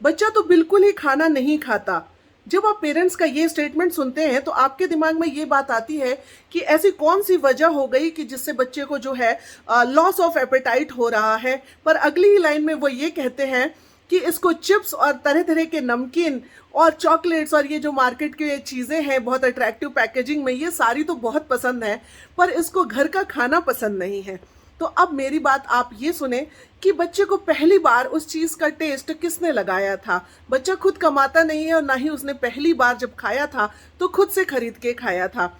बच्चा तो बिल्कुल ही खाना नहीं खाता। जब आप पेरेंट्स का ये स्टेटमेंट सुनते हैं तो आपके दिमाग में ये बात आती है कि ऐसी कौन सी वजह हो गई कि जिससे बच्चे को जो है लॉस ऑफ एपेटाइट हो रहा है। पर अगली ही लाइन में वो ये कहते हैं कि इसको चिप्स और तरह तरह के नमकीन और चॉकलेट्स और ये जो मार्केट के चीज़ें हैं बहुत अट्रैक्टिव पैकेजिंग में, ये सारी तो बहुत पसंद है, पर इसको घर का खाना पसंद नहीं है। तो अब मेरी बात आप ये सुने कि बच्चे को पहली बार उस चीज़ का टेस्ट किसने लगाया था। बच्चा खुद कमाता नहीं है और ना ही उसने पहली बार जब खाया था तो खुद से खरीद के खाया था।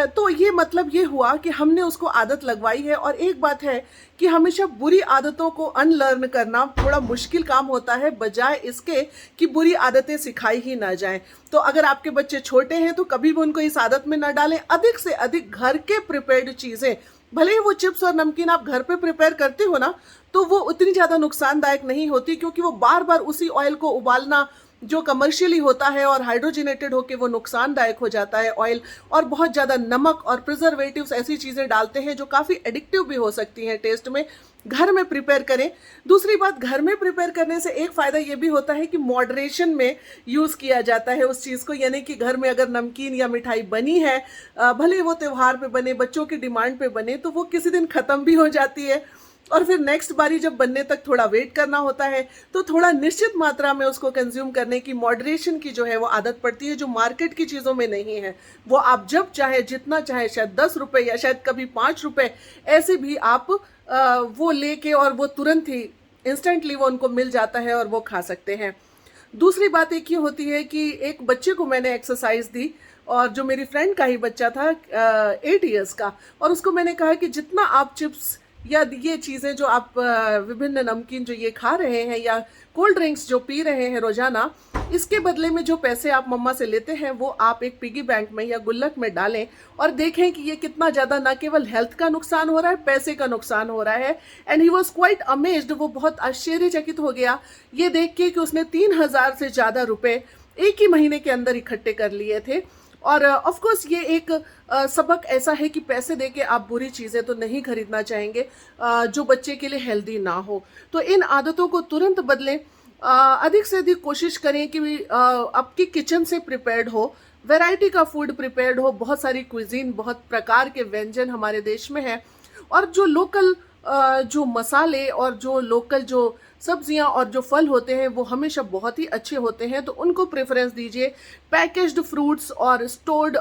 तो ये मतलब ये हुआ कि हमने उसको आदत लगवाई है। और एक बात है कि हमेशा बुरी आदतों को अनलर्न करना थोड़ा मुश्किल काम होता है, बजाय इसके कि बुरी आदतें सिखाई ही ना जाएं। तो अगर आपके बच्चे छोटे हैं तो कभी भी उनको इस आदत में ना डालें। अधिक से अधिक घर के प्रिपेयर्ड चीज़ें, भले ही वो चिप्स और नमकीन आप घर पे प्रिपेयर करते हो ना, तो वो उतनी ज़्यादा नुकसानदायक नहीं होती, क्योंकि वो बार बार उसी ऑयल को उबालना जो कमर्शियली होता है और हाइड्रोजनेटेड होके वो नुकसानदायक हो जाता है ऑयल। और बहुत ज़्यादा नमक और प्रिजर्वेटिव्स ऐसी चीज़ें डालते हैं जो काफ़ी एडिक्टिव भी हो सकती हैं टेस्ट में। घर में प्रिपेयर करें। दूसरी बात, घर में प्रिपेयर करने से एक फ़ायदा ये भी होता है कि मॉडरेशन में यूज़ किया जाता है उस चीज़ को, यानी कि घर में अगर नमकीन या मिठाई बनी है, भले वो त्यौहार पे बने, बच्चों की डिमांड पे बने, तो वो किसी दिन ख़त्म भी हो जाती है और फिर नेक्स्ट बारी जब बनने तक थोड़ा वेट करना होता है। तो थोड़ा निश्चित मात्रा में उसको कंज्यूम करने की, मॉडरेशन की जो है वो आदत पड़ती है, जो मार्केट की चीज़ों में नहीं है। वो आप जब चाहे जितना चाहे, शायद 10 रुपए या शायद कभी 5 रुपए, ऐसे भी आप वो लेके और वो तुरंत ही इंस्टेंटली वो उनको मिल जाता है और वो खा सकते हैं। दूसरी बात एक ये होती है कि एक बच्चे को मैंने एक्सरसाइज दी, और जो मेरी फ्रेंड का ही बच्चा था 8 ईयर्स का, और उसको मैंने कहा कि जितना आप चिप्स या ये चीज़ें जो आप विभिन्न नमकीन जो ये खा रहे हैं या कोल्ड ड्रिंक्स जो पी रहे हैं रोजाना, इसके बदले में जो पैसे आप मम्मा से लेते हैं वो आप एक पिगी बैंक में या गुल्लक में डालें और देखें कि ये कितना ज़्यादा ना केवल हेल्थ का नुकसान हो रहा है, पैसे का नुकसान हो रहा है। And he was quite amazed, वो बहुत आश्चर्यचकित हो गया ये देख के कि उसने 3,000 से ज़्यादा रुपए एक ही महीने के अंदर इकट्ठे कर लिए थे। और ऑफ कोर्स ये एक सबक ऐसा है कि पैसे देके आप बुरी चीज़ें तो नहीं खरीदना चाहेंगे जो बच्चे के लिए हेल्दी ना हो। तो इन आदतों को तुरंत बदलें। अधिक से अधिक कोशिश करें कि आपकी किचन से प्रिपेयर्ड हो, वैरायटी का फूड प्रिपेयर्ड हो। बहुत सारी क्विजीन, बहुत प्रकार के व्यंजन हमारे देश में हैं, और जो लोकल जो मसाले और जो लोकल जो सब्जियां और जो फल होते हैं वो हमेशा बहुत ही अच्छे होते हैं, तो उनको प्रेफरेंस दीजिए। पैकेज्ड फ्रूट्स और स्टोर्ड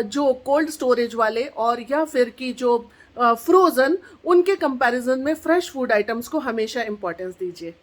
जो कोल्ड स्टोरेज वाले, और या फिर कि जो फ्रोज़न, उनके कंपैरिजन में फ्रेश फूड आइटम्स को हमेशा इम्पोर्टेंस दीजिए।